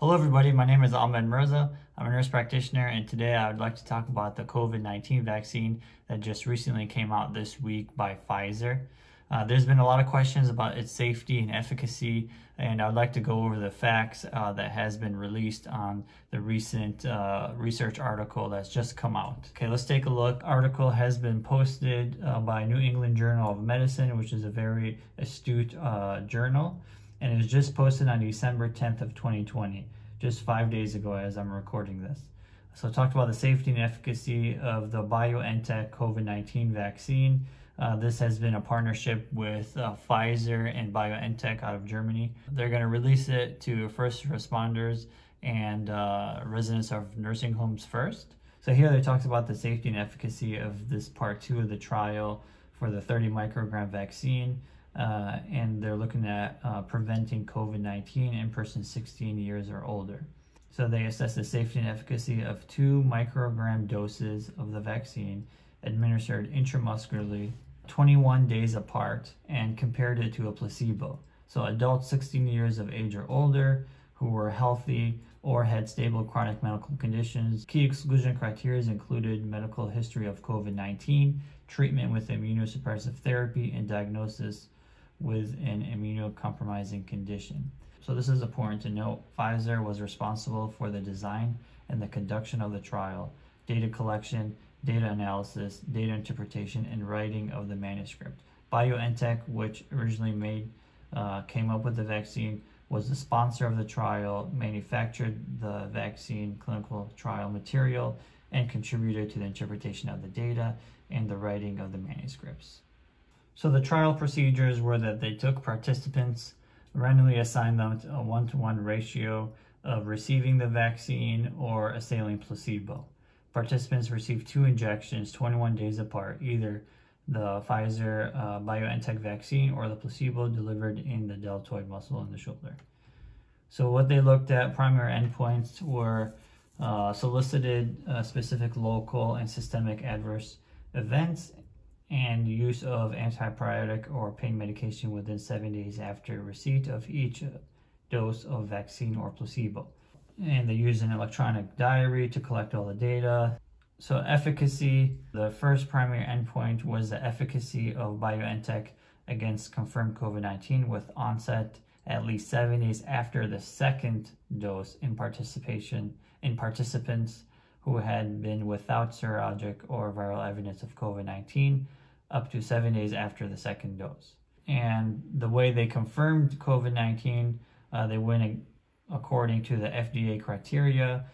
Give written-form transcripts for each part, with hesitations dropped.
Hello everybody, my name is Ahmed Mirza. I'm a nurse practitioner, and today I would like to talk about the COVID-19 vaccine that just recently came out this week by Pfizer. There's been a lot of questions about its safety and efficacy, and I would like to go over the facts that has been released on the recent research article that's just come out. Okay, let's take a look. Article has been posted by New England Journal of Medicine, which is a very astute journal. And it was just posted on December 10th of 2020, just 5 days ago as I'm recording this. So it talked about the safety and efficacy of the BioNTech COVID-19 vaccine. This has been a partnership with Pfizer and BioNTech out of Germany. They're going to release it to first responders and residents of nursing homes first. So here they talked about the safety and efficacy of this part 2 of the trial for the 30 microgram vaccine. And they're looking at preventing COVID-19 in persons 16 years or older. So they assess the safety and efficacy of 2 microgram doses of the vaccine administered intramuscularly 21 days apart and compared it to a placebo. So adults 16 years of age or older who were healthy or had stable chronic medical conditions. Key exclusion criteria included medical history of COVID-19, treatment with immunosuppressive therapy, and diagnosis with an immunocompromising condition. So this is important to note. Pfizer was responsible for the design and the conduction of the trial, data collection, data analysis, data interpretation, and writing of the manuscript. BioNTech, which originally came up with the vaccine, was the sponsor of the trial, manufactured the vaccine clinical trial material, and contributed to the interpretation of the data and the writing of the manuscripts. So the trial procedures were that they took participants, randomly assigned them to a 1-to-1 ratio of receiving the vaccine or a saline placebo. Participants received 2 injections 21 days apart, either the Pfizer BioNTech vaccine or the placebo delivered in the deltoid muscle in the shoulder. So what they looked at, primary endpoints were solicited specific local and systemic adverse events and use of antibiotic or pain medication within 7 days after receipt of each dose of vaccine or placebo. And they used an electronic diary to collect all the data. So efficacy, the first primary endpoint was the efficacy of BioNTech against confirmed COVID-19 with onset at least 7 days after the second dose in participants who had been without serologic or viral evidence of COVID-19 up to 7 days after the second dose. And the way they confirmed COVID-19, they went according to the FDA criteria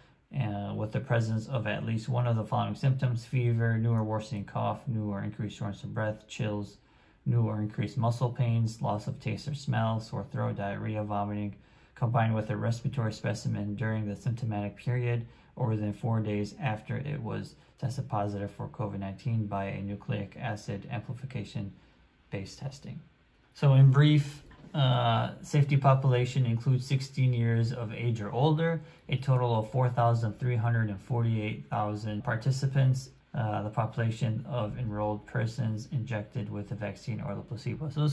with the presence of at least one of the following symptoms: fever, new or worsening cough, new or increased shortness of breath, chills, new or increased muscle pains, loss of taste or smell, sore throat, diarrhea, vomiting, combined with a respiratory specimen during the symptomatic period or within 4 days after it was tested positive for COVID-19 by a nucleic acid amplification-based testing. So in brief, safety population includes 16 years of age or older, a total of 4,348,000 participants, the population of enrolled persons injected with the vaccine or the placebo. So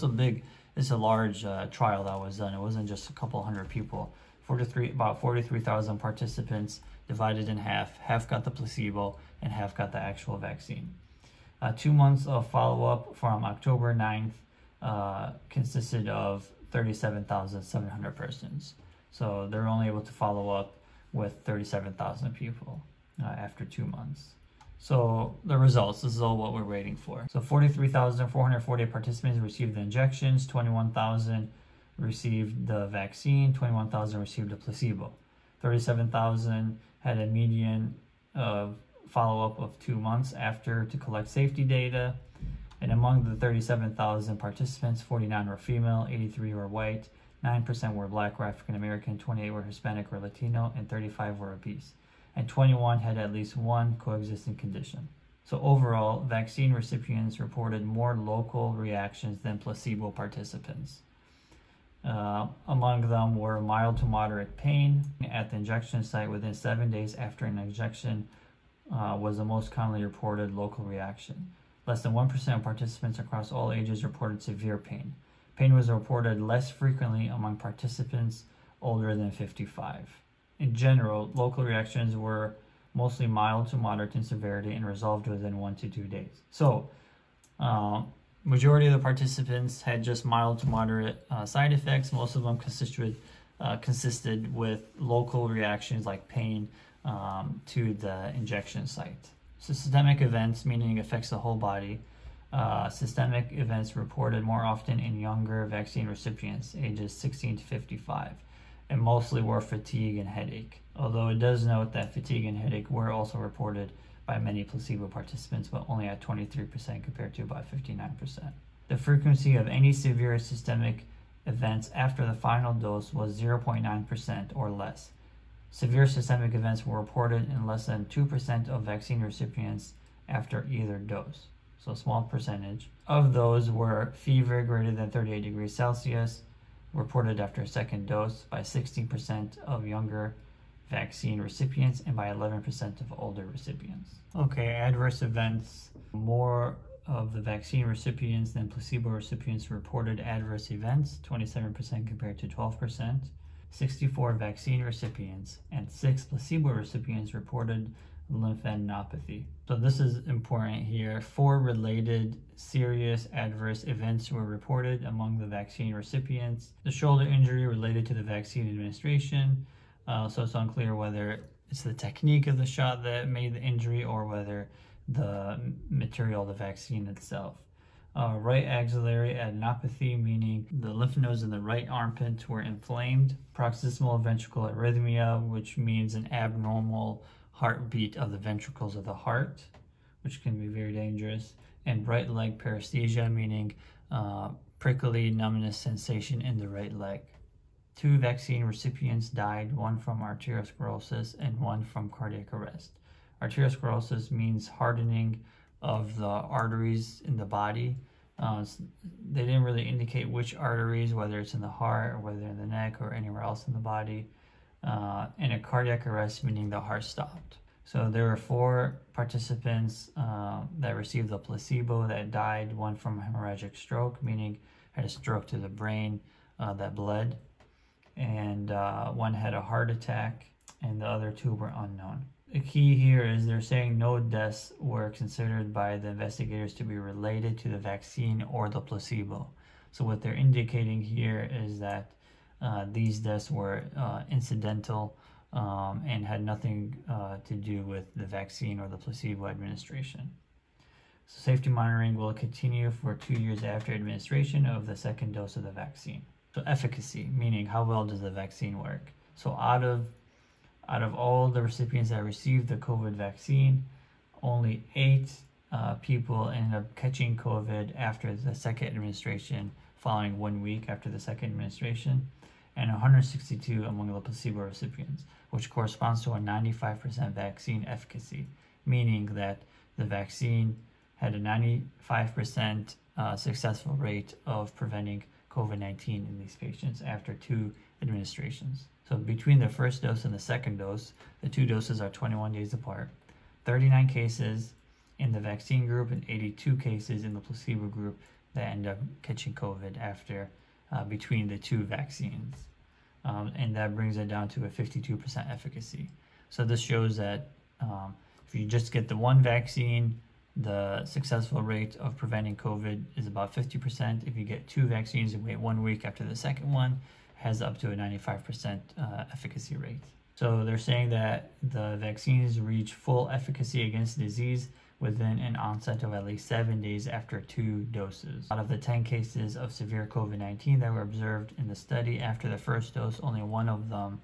it's a large trial that was done. It wasn't just a couple hundred people. About 43,000 participants divided in half. Half got the placebo and half got the actual vaccine. 2 months of follow-up from October 9th consisted of 37,700 persons. So they're only able to follow up with 37,000 people after 2 months. So the results, this is all what we're waiting for. So 43,448 participants received the injections, 21,000 received the vaccine, 21,000 received a placebo. 37,000 had a median of follow-up of 2 months after to collect safety data. And among the 37,000 participants, 49 were female, 83 were white, 9% were Black or African American, 28 were Hispanic or Latino, and 35 were obese. And 21 had at least one coexisting condition. So overall, vaccine recipients reported more local reactions than placebo participants. Among them were mild to moderate pain at the injection site within 7 days after an injection was the most commonly reported local reaction. Less than 1% of participants across all ages reported severe pain. Pain was reported less frequently among participants older than 55. In general, local reactions were mostly mild to moderate in severity and resolved within 1 to 2 days. So, majority of the participants had just mild to moderate side effects. Most of them consisted with local reactions like pain to the injection site. Systemic events, meaning affects the whole body. Systemic events reported more often in younger vaccine recipients, ages 16 to 55, and mostly were fatigue and headache. Although it does note that fatigue and headache were also reported by many placebo participants, but only at 23% compared to about 59%. The frequency of any severe systemic events after the final dose was 0.9% or less. Severe systemic events were reported in less than 2% of vaccine recipients after either dose. So a small percentage. Of those were fever greater than 38 degrees Celsius, reported after a second dose by 16% of younger vaccine recipients and by 11% of older recipients. Okay, adverse events. More of the vaccine recipients than placebo recipients reported adverse events, 27% compared to 12%. 64 vaccine recipients and 6 placebo recipients reported lymphadenopathy. So this is important here. 4 related serious adverse events were reported among the vaccine recipients. The shoulder injury related to the vaccine administration. So it's unclear whether it's the technique of the shot that made the injury or whether the material of the vaccine itself. Right axillary adenopathy, meaning the lymph nodes in the right armpit were inflamed. Paroxysmal ventricular arrhythmia, which means an abnormal heartbeat of the ventricles of the heart, which can be very dangerous. And right leg paresthesia, meaning prickly numbness sensation in the right leg. 2 vaccine recipients died, one from arteriosclerosis and one from cardiac arrest. Arteriosclerosis means hardening of the arteries in the body. They didn't really indicate which arteries, whether it's in the heart or whether in the neck or anywhere else in the body. And a cardiac arrest, meaning the heart stopped. So there were 4 participants that received the placebo that died, one from hemorrhagic stroke, meaning had a stroke to the brain that bled, and one had a heart attack, and the other 2 were unknown. The key here is they're saying no deaths were considered by the investigators to be related to the vaccine or the placebo. So what they're indicating here is that these deaths were incidental and had nothing to do with the vaccine or the placebo administration. So safety monitoring will continue for 2 years after administration of the second dose of the vaccine. So efficacy, meaning how well does the vaccine work? So out of all the recipients that received the COVID vaccine, only 8 people ended up catching COVID after the second administration, following 1 week after the second administration, and 162 among the placebo recipients, which corresponds to a 95% vaccine efficacy, meaning that the vaccine had a 95% successful rate of preventing COVID-19 in these patients after 2 administrations. So between the first dose and the second dose, the 2 doses are 21 days apart. 39 cases in the vaccine group and 82 cases in the placebo group that end up catching COVID after between the 2 vaccines. And that brings it down to a 52% efficacy. So this shows that if you just get the 1 vaccine, the successful rate of preventing COVID is about 50%. If you get 2 vaccines and wait 1 week after the second one, has up to a 95% efficacy rate. So they're saying that the vaccines reach full efficacy against disease within an onset of at least 7 days after 2 doses. Out of the 10 cases of severe COVID-19 that were observed in the study after the first dose, only 1 of them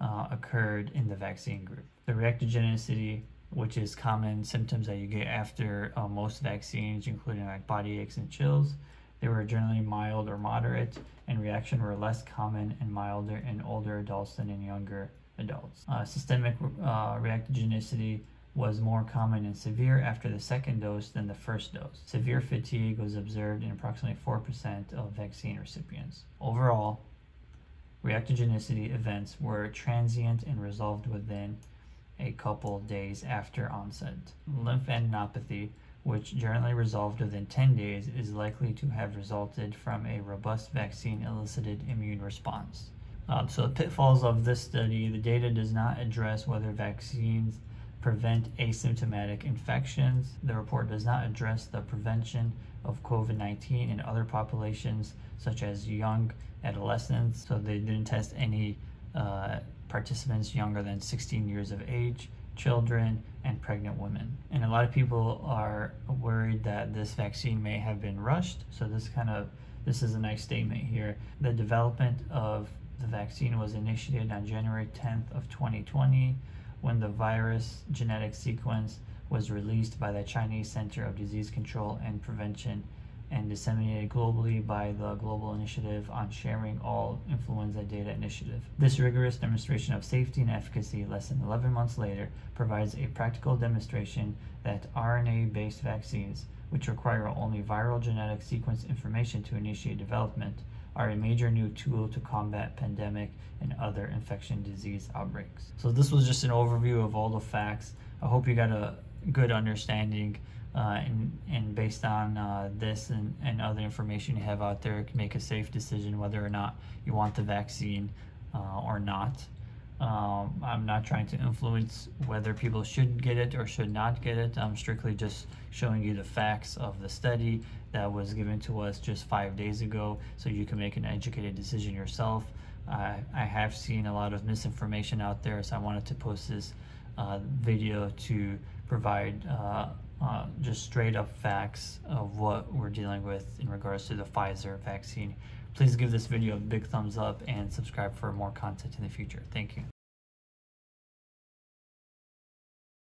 occurred in the vaccine group. The reactogenicity, which is common symptoms that you get after most vaccines, including like body aches and chills, they were generally mild or moderate, and reaction were less common and milder in older adults than in younger adults. Systemic reactogenicity was more common and severe after the second dose than the first dose. Severe fatigue was observed in approximately 4% of vaccine recipients. Overall, reactogenicity events were transient and resolved within a couple days after onset. Lymphadenopathy, which generally resolved within 10 days, is likely to have resulted from a robust vaccine-elicited immune response, So the pitfalls of this study: the data does not address whether vaccines prevent asymptomatic infections. The report does not address the prevention of COVID-19 in other populations, such as young adolescents. So they didn't test any participants younger than 16 years of age, children, and pregnant women. And a lot of people are worried that this vaccine may have been rushed. So this is a nice statement here. The development of the vaccine was initiated on January 10th of 2020, when the virus genetic sequence was released by the Chinese Center of Disease Control and Prevention and disseminated globally by the Global Initiative on Sharing All Influenza Data Initiative. This rigorous demonstration of safety and efficacy less than 11 months later provides a practical demonstration that RNA-based vaccines, which require only viral genetic sequence information to initiate development, are a major new tool to combat pandemic and other infection disease outbreaks. So this was just an overview of all the facts. I hope you got a good understanding and based on this and other information you have out there, you can make a safe decision whether or not you want the vaccine or not. I'm not trying to influence whether people should get it or should not get it. I'm strictly just showing you the facts of the study that was given to us just 5 days ago, so you can make an educated decision yourself. I have seen a lot of misinformation out there, so I wanted to post this video to provide just straight up facts of what we're dealing with in regards to the Pfizer vaccine. Please give this video a big thumbs up and subscribe for more content in the future. Thank you.